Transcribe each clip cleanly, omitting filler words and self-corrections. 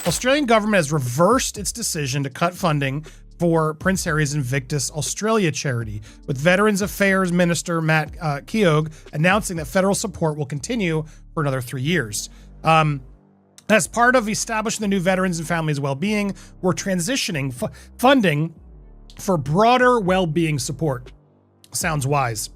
Australian government has reversed its decision to cut funding for Prince Harry's Invictus Australia charity, with Veterans Affairs Minister Matt Keogh announcing that federal support will continue for another 3 years. As part of establishing the new Veterans and Families Wellbeing, we're transitioning funding for broader well-being support. Sounds wise.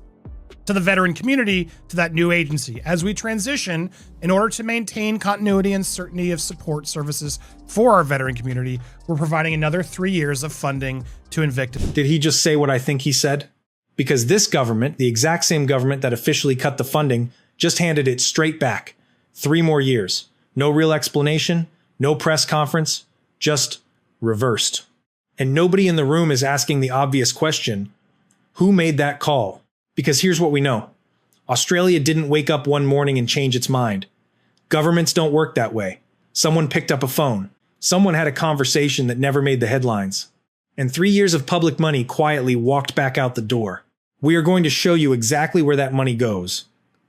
To the veteran community, to that new agency. As we transition, in order to maintain continuity and certainty of support services for our veteran community, we're providing another 3 years of funding to Invictus. Did he just say what I think he said? Because this government, the exact same government that officially cut the funding, just handed it straight back. 3 more years. No real explanation, no press conference, just reversed. And nobody in the room is asking the obvious question, who made that call? Because here's what we know. Australia didn't wake up one morning and change its mind. Governments don't work that way. Someone picked up a phone. Someone had a conversation that never made the headlines. And 3 years of public money quietly walked back out the door. We are going to show you exactly where that money goes.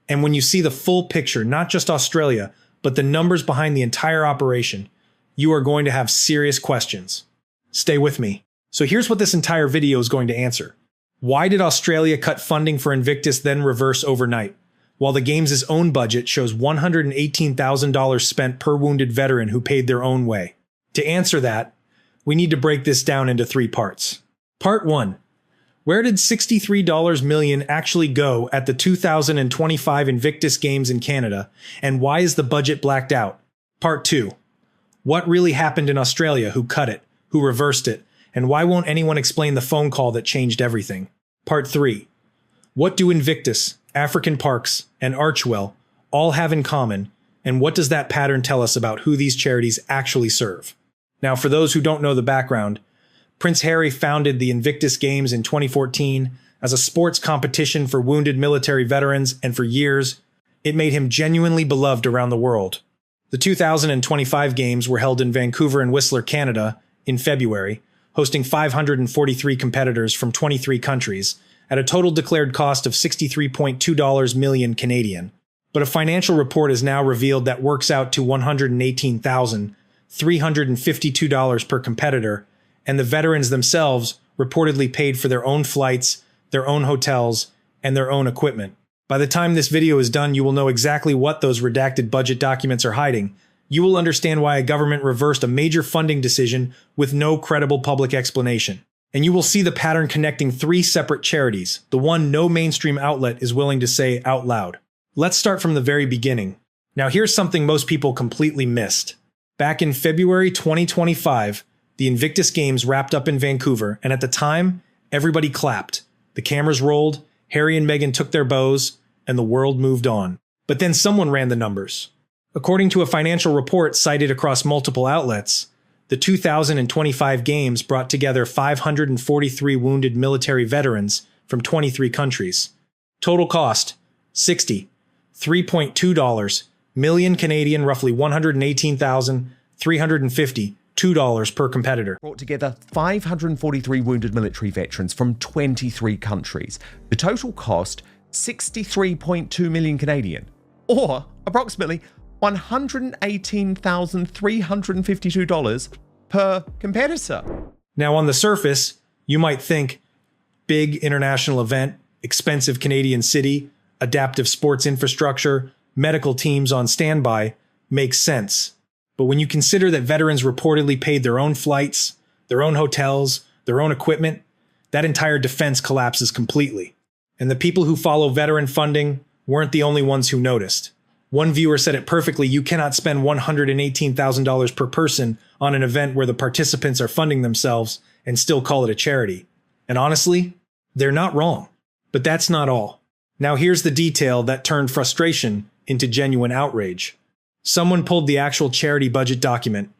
And when you see the full picture, not just Australia, but the numbers behind the entire operation, you are going to have serious questions. Stay with me. So here's what this entire video is going to answer. Why did Australia cut funding for Invictus then reverse overnight, while the game's own budget shows $118,000 spent per wounded veteran who paid their own way? To answer that, we need to break this down into 3 parts. Part 1. Where did $63 million actually go at the 2025 Invictus Games in Canada, and why is the budget blacked out? Part 2. What really happened in Australia? Who cut it? Who reversed it? And why won't anyone explain the phone call that changed everything? Part 3. What do Invictus, African Parks, and Archwell all have in common, and what does that pattern tell us about who these charities actually serve? Now, for those who don't know the background, Prince Harry founded the Invictus Games in 2014 as a sports competition for wounded military veterans, and for years, it made him genuinely beloved around the world. The 2025 Games were held in Vancouver and Whistler, Canada, in February, hosting 543 competitors from 23 countries at a total declared cost of $63.2 million Canadian. But a financial report has now revealed that works out to $118,352 per competitor, and the veterans themselves reportedly paid for their own flights, their own hotels, and their own equipment. By the time this video is done, you will know exactly what those redacted budget documents are hiding. You will understand why a government reversed a major funding decision with no credible public explanation. And you will see the pattern connecting 3 separate charities, the one no mainstream outlet is willing to say out loud. Let's start from the very beginning. Now here's something most people completely missed. Back in February 2025, the Invictus Games wrapped up in Vancouver, and at the time, everybody clapped. The cameras rolled, Harry and Meghan took their bows, and the world moved on. But then someone ran the numbers. According to a financial report cited across multiple outlets, the 2025 Games brought together 543 wounded military veterans from 23 countries. Total cost, $3.2 million Canadian, roughly $118,352 per competitor. Brought together 543 wounded military veterans from 23 countries. The total cost, $63.2 million Canadian, or approximately $118,352 per competitor. Now, on the surface, you might think big international event, expensive Canadian city, adaptive sports infrastructure, medical teams on standby makes sense. But when you consider that veterans reportedly paid their own flights, their own hotels, their own equipment, that entire defense collapses completely. And the people who follow veteran funding weren't the only ones who noticed. One viewer said it perfectly: you cannot spend $118,000 per person on an event where the participants are funding themselves and still call it a charity. And honestly, they're not wrong. But that's not all. Now here's the detail that turned frustration into genuine outrage. Someone pulled the actual charity budget document,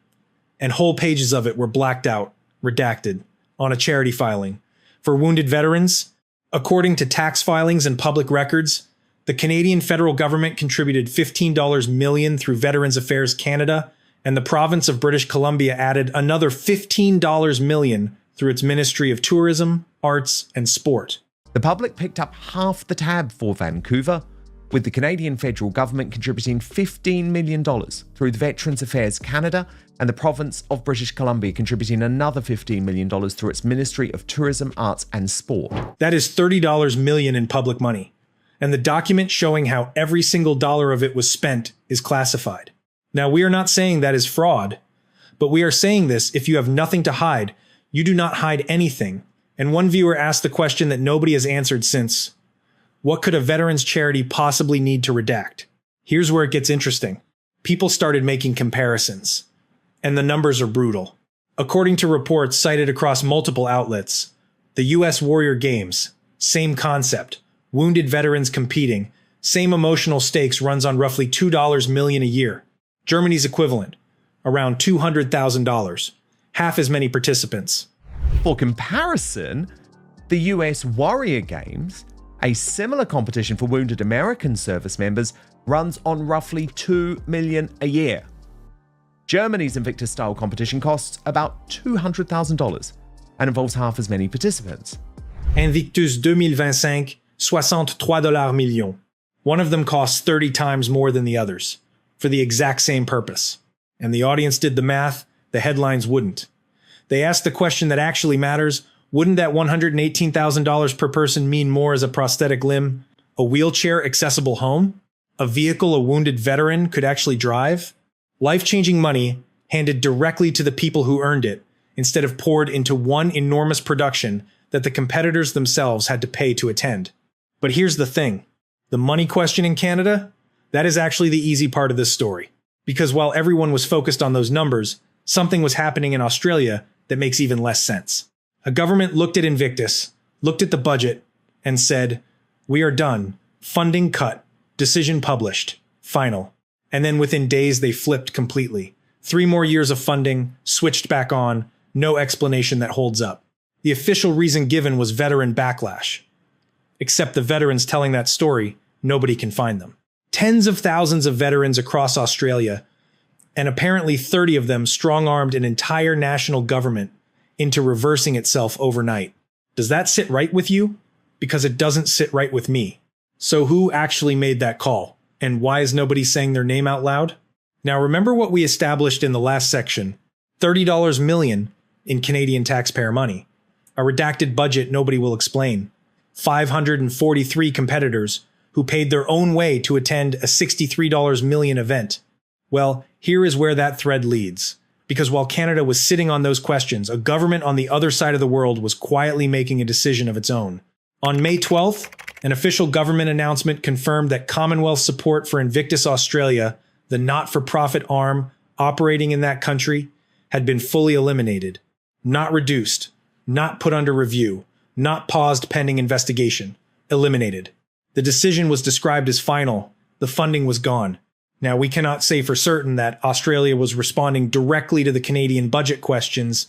and whole pages of it were blacked out, redacted, on a charity filing. For wounded veterans, according to tax filings and public records, the Canadian federal government contributed $15 million through Veterans Affairs Canada, and the province of British Columbia added another $15 million through its Ministry of Tourism, Arts, and Sport. The public picked up half the tab for Vancouver, with the Canadian federal government contributing $15 million through the Veterans Affairs Canada and the province of British Columbia contributing another $15 million through its Ministry of Tourism, Arts and Sport. That is $30 million in public money. And the document showing how every single dollar of it was spent is classified. Now, we are not saying that is fraud, but we are saying this if you have nothing to hide. You do not hide anything. And one viewer asked the question that nobody has answered since: what could a veterans charity possibly need to redact? Here's where it gets interesting. People started making comparisons, and the numbers are brutal. According to reports cited across multiple outlets, the US Warrior Games, same concept, wounded veterans competing, same emotional stakes, runs on roughly $2 million a year. Germany's equivalent, around $200,000, half as many participants. For comparison, the US Warrior Games, a similar competition for wounded American service members, runs on roughly $2 million a year. Germany's Invictus-style competition costs about $200,000 and involves half as many participants. Invictus 2025, $63 millions. One of them costs 30 times more than the others, for the exact same purpose. And the audience did the math, the headlines wouldn't. They asked the question that actually matters: wouldn't that $118,000 per person mean more as a prosthetic limb, a wheelchair-accessible home, a vehicle a wounded veteran could actually drive? Life-changing money handed directly to the people who earned it, instead of poured into one enormous production that the competitors themselves had to pay to attend. But here's the thing. The money question in Canada? That is actually the easy part of this story. Because while everyone was focused on those numbers, something was happening in Australia that makes even less sense. A government looked at Invictus, looked at the budget, and said, "We are done. Funding cut. Decision published. Final." And then within days, they flipped completely. 3 more years of funding, switched back on, no explanation that holds up. The official reason given was veteran backlash. Except the veterans telling that story, nobody can find them. Tens of thousands of veterans across Australia, and apparently 30 of them strong-armed an entire national government into reversing itself overnight. Does that sit right with you? Because it doesn't sit right with me. So who actually made that call? And why is nobody saying their name out loud? Now remember what we established in the last section. $30 million in Canadian taxpayer money. A redacted budget nobody will explain. 543 competitors who paid their own way to attend a $63 million event. Well, here is where that thread leads. Because while Canada was sitting on those questions, a government on the other side of the world was quietly making a decision of its own. On May 12th, an official government announcement confirmed that Commonwealth support for Invictus Australia, the not-for-profit arm operating in that country, had been fully eliminated. Not reduced, not put under review, not paused pending investigation. Eliminated. The decision was described as final. The funding was gone. Now, we cannot say for certain that Australia was responding directly to the Canadian budget questions,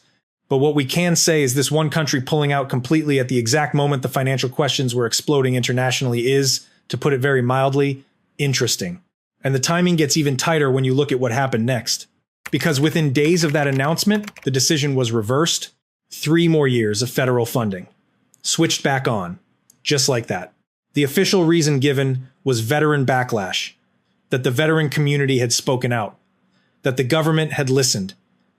but what we can say is this one country pulling out completely at the exact moment the financial questions were exploding internationally is, to put it very mildly, interesting. And the timing gets even tighter when you look at what happened next. Because within days of that announcement, the decision was reversed. 3 more years of federal funding. Switched back on. Just like that. The official reason given was veteran backlash. That the veteran community had spoken out. That the government had listened.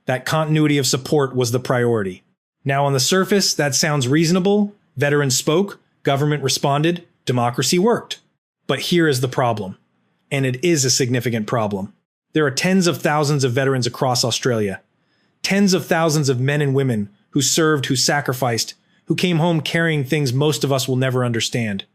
That continuity of support was the priority. Now on the surface, that sounds reasonable. Veterans spoke, government responded, democracy worked. But here is the problem. And it is a significant problem. There are tens of thousands of veterans across Australia. Tens of thousands of men and women who served, who sacrificed, who came home carrying things most of us will never understand.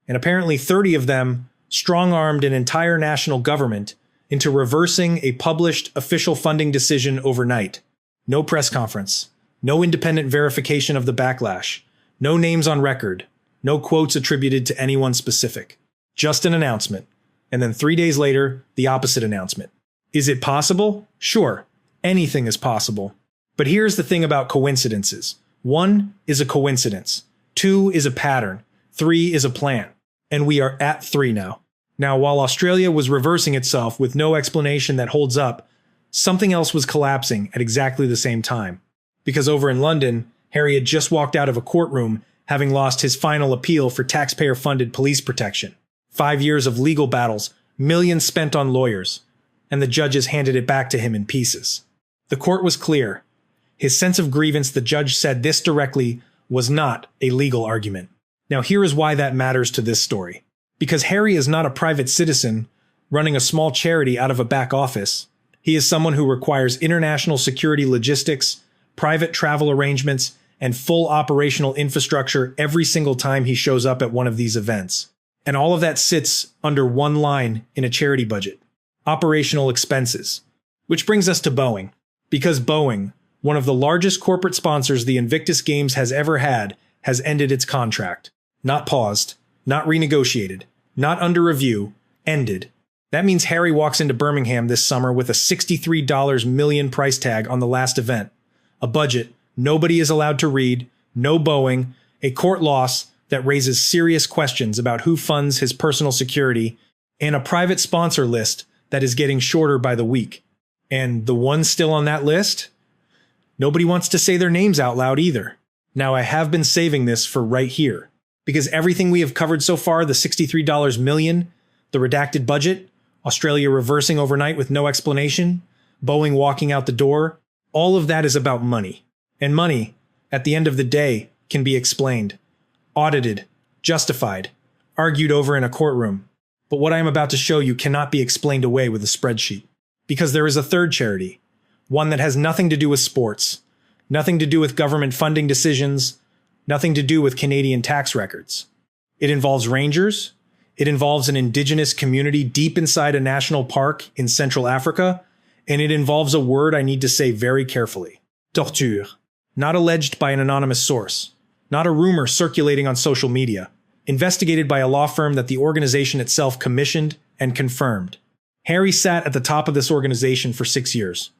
And apparently 30 of them strong-armed an entire national government into reversing a published official funding decision overnight. No press conference. No independent verification of the backlash. No names on record. No quotes attributed to anyone specific. Just an announcement. And then 3 days later, the opposite announcement. Is it possible? Sure. Anything is possible. But here's the thing about coincidences. 1 is a coincidence. 2 is a pattern. 3 is a plan. And we are at 3 now. Now, while Australia was reversing itself with no explanation that holds up, something else was collapsing at exactly the same time. Because over in London, Harry had just walked out of a courtroom having lost his final appeal for taxpayer-funded police protection. 5 years of legal battles, millions spent on lawyers, and the judges handed it back to him in pieces. The court was clear. His sense of grievance, the judge said this directly, was not a legal argument. Now here is why that matters to this story. Because Harry is not a private citizen running a small charity out of a back office. He is someone who requires international security logistics, private travel arrangements, and full operational infrastructure every single time he shows up at one of these events. And all of that sits under one line in a charity budget: operational expenses. Which brings us to Boeing. Because Boeing, one of the largest corporate sponsors the Invictus Games has ever had, has ended its contract. Not paused, not renegotiated, not under review, ended. That means Harry walks into Birmingham this summer with a $63 million price tag on the last event, a budget nobody is allowed to read, no Boeing, a court loss that raises serious questions about who funds his personal security, and a private sponsor list that is getting shorter by the week. And the ones still on that list? Nobody wants to say their names out loud either. Now, I have been saving this for right here, because everything we have covered so far, the $63 million, the redacted budget, Australia reversing overnight with no explanation, Boeing walking out the door, all of that is about money. And money, at the end of the day, can be explained, audited, justified, argued over in a courtroom. But what I am about to show you cannot be explained away with a spreadsheet. Because there is a third charity, one that has nothing to do with sports, nothing to do with government funding decisions, nothing to do with Canadian tax records. It involves rangers, it involves an indigenous community deep inside a national park in Central Africa, and it involves a word I need to say very carefully: torture. Not alleged by an anonymous source, not a rumor circulating on social media, investigated by a law firm that the organization itself commissioned and confirmed. Harry sat at the top of this organization for 6 years.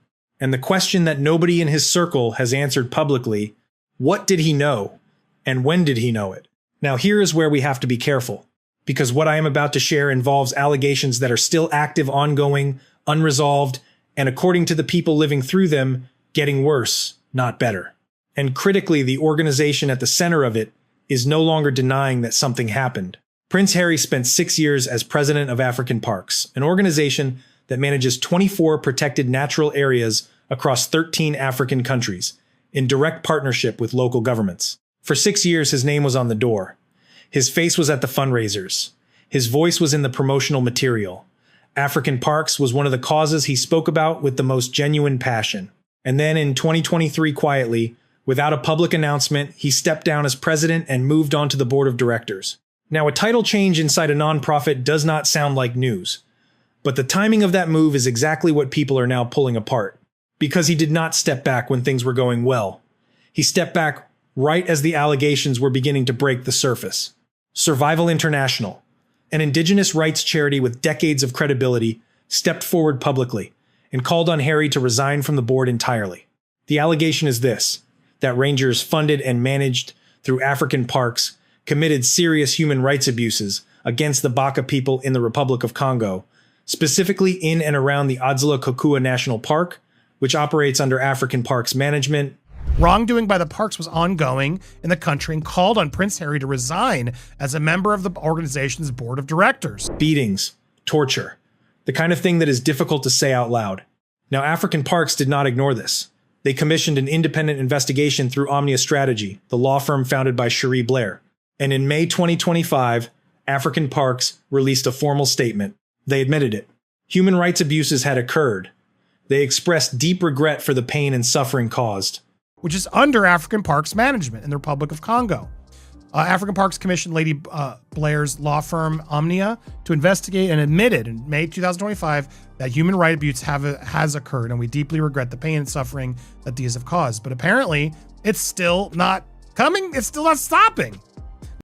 And the question that nobody in his circle has answered publicly: what did he know? And when did he know it? Now here is where we have to be careful, because what I am about to share involves allegations that are still active, ongoing, unresolved, and according to the people living through them, getting worse, not better. And critically, the organization at the center of it is no longer denying that something happened. Prince Harry spent 6 years as president of African Parks, an organization that manages 24 protected natural areas across 13 African countries, in direct partnership with local governments. For 6 years, his name was on the door. His face was at the fundraisers. His voice was in the promotional material. African Parks was one of the causes he spoke about with the most genuine passion. And then in 2023, quietly, without a public announcement, he stepped down as president and moved on to the board of directors. Now, a title change inside a nonprofit does not sound like news, but the timing of that move is exactly what people are now pulling apart. Because he did not step back when things were going well. He stepped back right as the allegations were beginning to break the surface. Survival International, an indigenous rights charity with decades of credibility, stepped forward publicly and called on Harry to resign from the board entirely. The allegation is this: that rangers funded and managed through African Parks committed serious human rights abuses against the Baka people in the Republic of Congo, specifically in and around the Adzala-Kokua National Park, which operates under African Parks management. Wrongdoing by the parks was ongoing in the country and called on Prince Harry to resign as a member of the organization's board of directors. Beatings, torture, the kind of thing that is difficult to say out loud. Now, African Parks did not ignore this. They commissioned an independent investigation through Omnia Strategy, the law firm founded by Cherie Blair. And in May 2025, African Parks released a formal statement. They admitted it. Human rights abuses had occurred. They expressed deep regret for the pain and suffering caused. Which is under African Parks management in the Republic of Congo. African Parks commissioned Lady Blair's law firm Omnia to investigate and admitted in May 2025 that human rights abuse has occurred, and we deeply regret the pain and suffering that these have caused. But apparently, it's still not coming. It's still not stopping.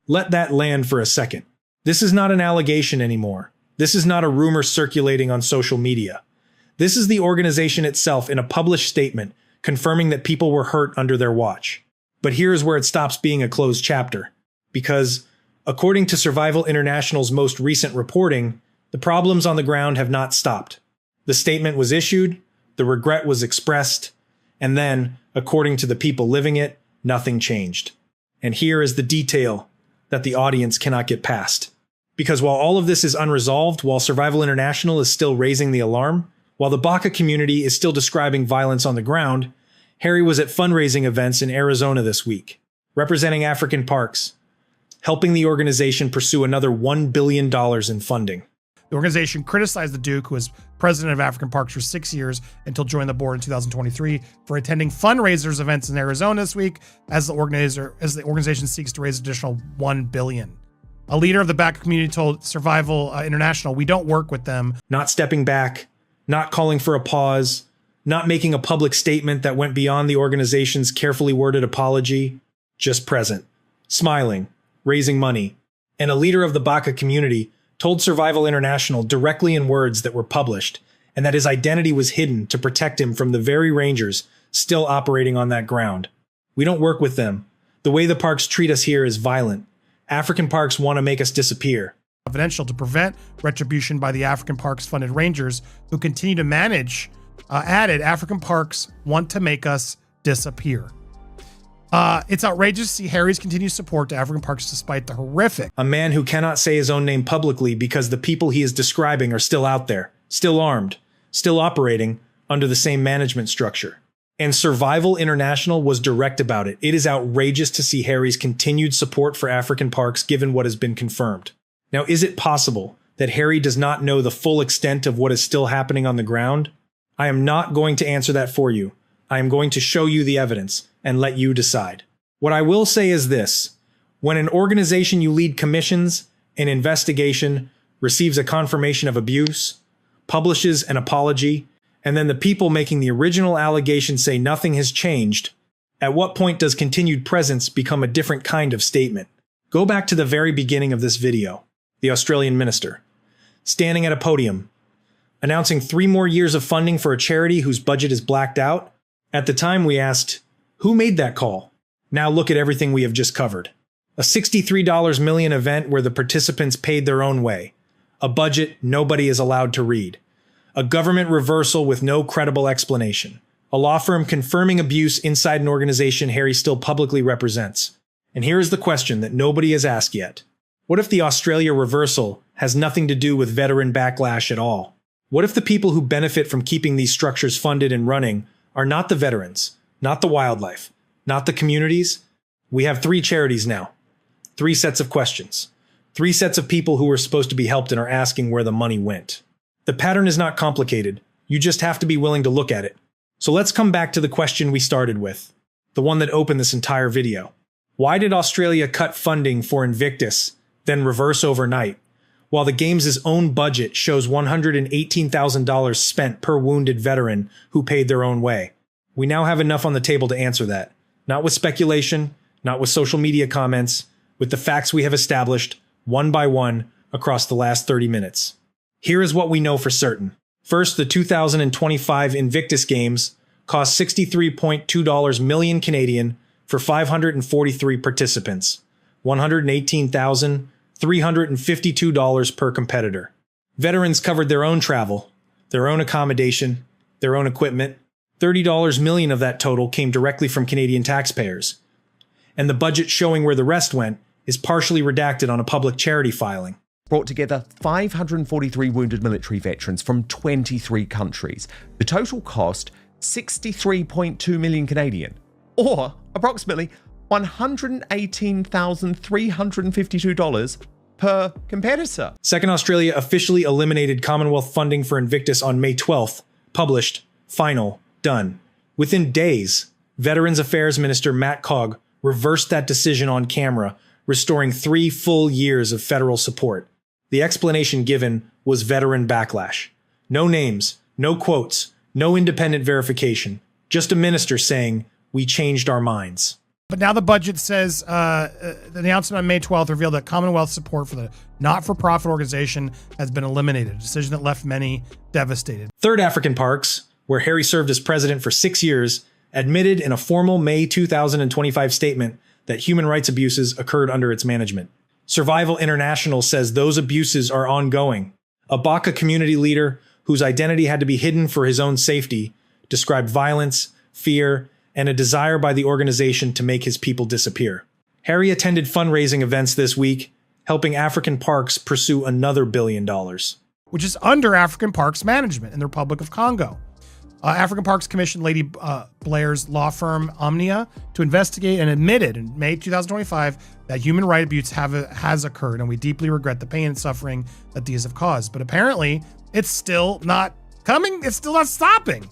Let that land for a second. This is not an allegation anymore. This is not a rumor circulating on social media. This is the organization itself in a published statement confirming that people were hurt under their watch. But here's where it stops being a closed chapter. Because, according to Survival International's most recent reporting, the problems on the ground have not stopped. The statement was issued, the regret was expressed, and then, according to the people living it, nothing changed. And here is the detail that the audience cannot get past. Because while all of this is unresolved, while Survival International is still raising the alarm, while the Baca community is still describing violence on the ground, Harry was at fundraising events in Arizona this week, representing African Parks, helping the organization pursue another $1 billion in funding. The organization criticized the Duke, who was president of African Parks for 6 years until joining the board in 2023, for attending fundraisers events in Arizona this week as the organization seeks to raise additional $1 billion. A leader of the Baca community told Survival International, "We don't work with them." Not stepping back, not calling for a pause, not making a public statement that went beyond the organization's carefully worded apology, just present, smiling, raising money. And a leader of the Baca community told Survival International directly in words that were published, and that his identity was hidden to protect him from the very rangers still operating on that ground. "We don't work with them. The way the parks treat us here is violent. African Parks want to make us disappear." Confidential to prevent retribution by the African Parks funded rangers who continue to manage, added, "African Parks want to make us disappear." It's outrageous to see Harry's continued support to African Parks despite the horrific. A man who cannot say his own name publicly because the people he is describing are still out there, still armed, still operating under the same management structure. And Survival International was direct about it. It is outrageous to see Harry's continued support for African Parks given what has been confirmed. Now, is it possible that Harry does not know the full extent of what is still happening on the ground? I am not going to answer that for you. I am going to show you the evidence and let you decide. What I will say is this: when an organization you lead commissions an investigation, receives a confirmation of abuse, publishes an apology, and then the people making the original allegation say nothing has changed, at what point does continued presence become a different kind of statement? Go back to the very beginning of this video. The Australian minister, standing at a podium, announcing 3 more years of funding for a charity whose budget is blacked out. At the time we asked, who made that call? Now look at everything we have just covered. A $63 million event where the participants paid their own way. A budget nobody is allowed to read. A government reversal with no credible explanation. A law firm confirming abuse inside an organization Harry still publicly represents. And here is the question that nobody has asked yet. What if the Australia reversal has nothing to do with veteran backlash at all? What if the people who benefit from keeping these structures funded and running are not the veterans, not the wildlife, not the communities? We have 3 charities now. 3 sets of questions. 3 sets of people who were supposed to be helped and are asking where the money went. The pattern is not complicated. You just have to be willing to look at it. So let's come back to the question we started with, the one that opened this entire video. Why did Australia cut funding for Invictus, then reverse overnight, while the game's own budget shows $118,000 spent per wounded veteran who paid their own way? We now have enough on the table to answer that. Not with speculation, not with social media comments, with the facts we have established, one by one, across the last 30 minutes. Here is what we know for certain. First, the 2025 Invictus Games cost $63.2 million Canadian for 543 participants, $118,352 per competitor. Veterans covered their own travel, their own accommodation, their own equipment. $30 million of that total came directly from Canadian taxpayers. And the budget showing where the rest went is partially redacted on a public charity filing. Brought together 543 wounded military veterans from 23 countries. The total cost, 63.2 million Canadian, or approximately $118,352 per competitor. Second, Australia officially eliminated Commonwealth funding for Invictus on May 12th. Published, final, done. Within days, Veterans Affairs Minister Matt Cogg reversed that decision on camera, restoring 3 full years of federal support. The explanation given was veteran backlash. No names, no quotes, no independent verification. Just a minister saying, we changed our minds. But now the budget says, the announcement on May 12th revealed that Commonwealth support for the not-for-profit organization has been eliminated, a decision that left many devastated. Third, African Parks, where Harry served as president for 6 years, admitted in a formal May 2025 statement that human rights abuses occurred under its management. Survival International says those abuses are ongoing. A Baca community leader whose identity had to be hidden for his own safety described violence, fear, and a desire by the organization to make his people disappear. Harry attended fundraising events this week, helping African parks pursue another $1 billion. Which is under African Parks Management in the Republic of Congo. African Parks commissioned Lady Blair's law firm Omnia to investigate and admitted in May 2025 that human rights abuse has occurred, and we deeply regret the pain and suffering that these have caused. But apparently, it's still not coming. It's still not stopping.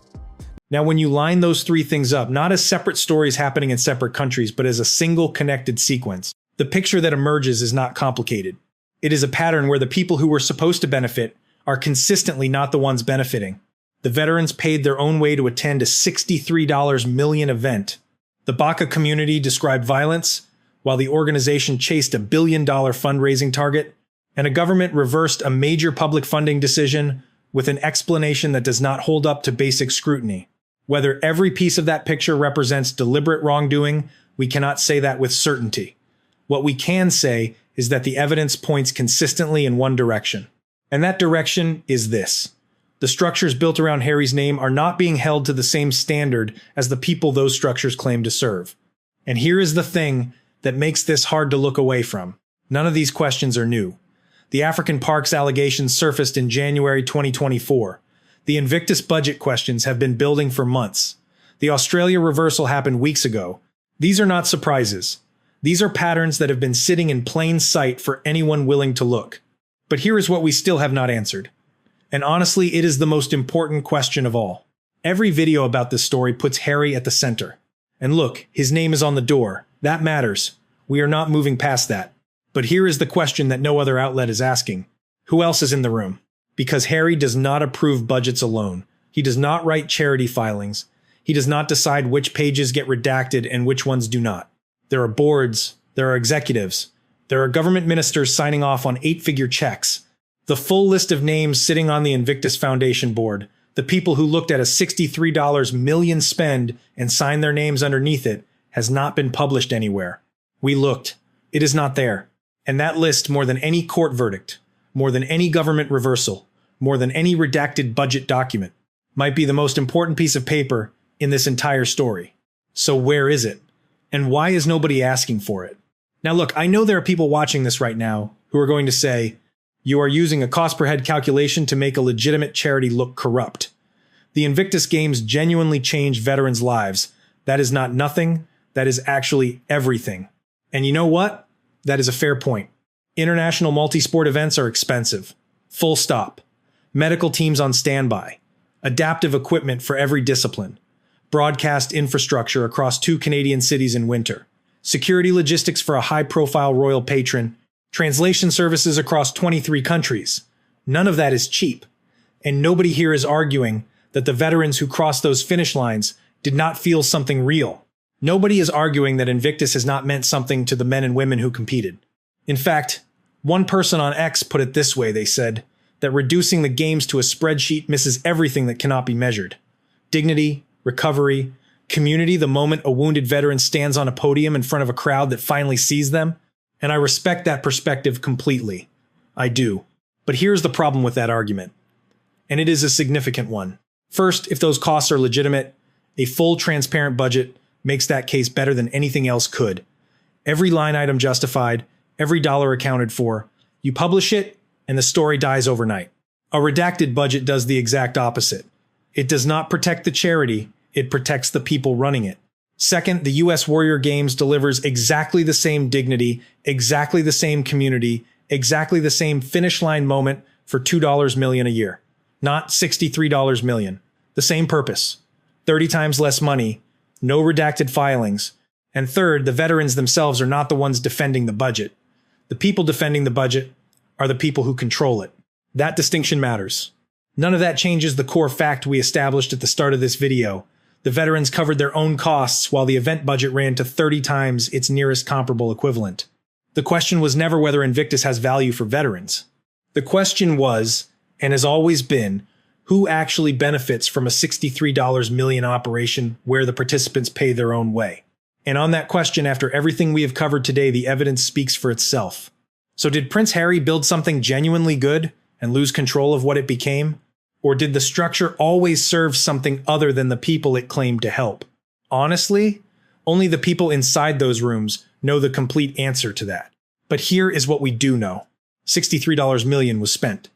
Now, when you line those three things up, not as separate stories happening in separate countries, but as a single connected sequence, the picture that emerges is not complicated. It is a pattern where the people who were supposed to benefit are consistently not the ones benefiting. The veterans paid their own way to attend a $63 million event. The Baka community described violence, while the organization chased $1 billion fundraising target, and a government reversed a major public funding decision with an explanation that does not hold up to basic scrutiny. Whether every piece of that picture represents deliberate wrongdoing, we cannot say that with certainty. What we can say is that the evidence points consistently in one direction. And that direction is this. The structures built around Harry's name are not being held to the same standard as the people those structures claim to serve. And here is the thing that makes this hard to look away from. None of these questions are new. The African Parks allegations surfaced in January 2024. The Invictus budget questions have been building for months. The Australia reversal happened weeks ago. These are not surprises. These are patterns that have been sitting in plain sight for anyone willing to look. But here is what we still have not answered. And honestly, it is the most important question of all. Every video about this story puts Harry at the center. And look, his name is on the door. That matters. We are not moving past that. But here is the question that no other outlet is asking. Who else is in the room? Because Harry does not approve budgets alone. He does not write charity filings. He does not decide which pages get redacted and which ones do not. There are boards. There are executives. There are government ministers signing off on 8-figure checks. The full list of names sitting on the Invictus Foundation board, the people who looked at a $63 million spend and signed their names underneath it, has not been published anywhere. We looked. It is not there. And that list, more than any court verdict, more than any government reversal, more than any redacted budget document, might be the most important piece of paper in this entire story. So where is it? And why is nobody asking for it? Now look, I know there are people watching this right now who are going to say, you are using a cost per head calculation to make a legitimate charity look corrupt. The Invictus Games genuinely changed veterans' lives. That is not nothing. That is actually everything. And you know what? That is a fair point. International multi-sport events are expensive. Full stop. Medical teams on standby. Adaptive equipment for every discipline. Broadcast infrastructure across 2 Canadian cities in winter. Security logistics for a high-profile royal patron. Translation services across 23 countries. None of that is cheap. And nobody here is arguing that the veterans who crossed those finish lines did not feel something real. Nobody is arguing that Invictus has not meant something to the men and women who competed. In fact, one person on X put it this way. They said that reducing the games to a spreadsheet misses everything that cannot be measured. Dignity, recovery, community the moment a wounded veteran stands on a podium in front of a crowd that finally sees them. And I respect that perspective completely. I do. But here's the problem with that argument. And it is a significant one. First, if those costs are legitimate, a full transparent budget makes that case better than anything else could. Every line item justified, every dollar accounted for. You publish it, and the story dies overnight. A redacted budget does the exact opposite. It does not protect the charity, it protects the people running it. Second, the U.S. Warrior Games delivers exactly the same dignity, exactly the same community, exactly the same finish line moment for $2 million a year. Not $63 million. The same purpose. 30 times less money, no redacted filings. And third, the veterans themselves are not the ones defending the budget. The people defending the budget are the people who control it. That distinction matters. None of that changes the core fact we established at the start of this video. The veterans covered their own costs while the event budget ran to 30 times its nearest comparable equivalent. The question was never whether Invictus has value for veterans. The question was, and has always been, who actually benefits from a $63 million operation where the participants pay their own way? And on that question, after everything we have covered today, the evidence speaks for itself. So did Prince Harry build something genuinely good and lose control of what it became? Or did the structure always serve something other than the people it claimed to help? Honestly, only the people inside those rooms know the complete answer to that. But here is what we do know. $63 million was spent.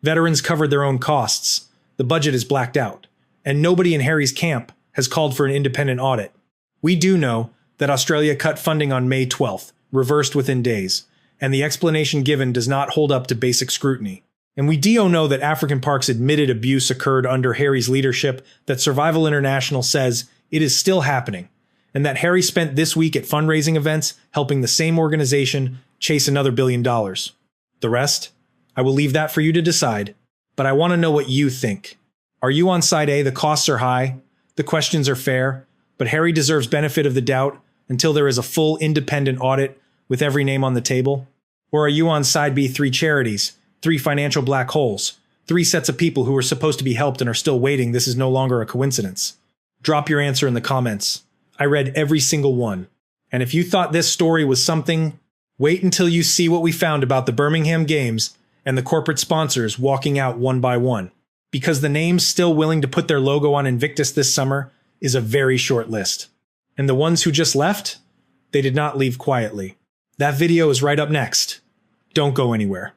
Veterans covered their own costs. The budget is blacked out. And nobody in Harry's camp has called for an independent audit. We do know that Australia cut funding on May 12th, reversed within days, and the explanation given does not hold up to basic scrutiny. And we do know that African Park's admitted abuse occurred under Harry's leadership, that Survival International says it is still happening, and that Harry spent this week at fundraising events helping the same organization chase another $1 billion. The rest? I will leave that for you to decide, but I want to know what you think. Are you on side A, the costs are high, the questions are fair, but Harry deserves benefit of the doubt until there is a full independent audit with every name on the table? Or are you on side B, 3 charities, 3 financial black holes, 3 sets of people who were supposed to be helped and are still waiting? This is no longer a coincidence. Drop your answer in the comments. I read every single one. And if you thought this story was something, wait until you see what we found about the Birmingham Games and the corporate sponsors walking out one by one. Because the names still willing to put their logo on Invictus this summer is a very short list. And the ones who just left, they did not leave quietly. That video is right up next. Don't go anywhere.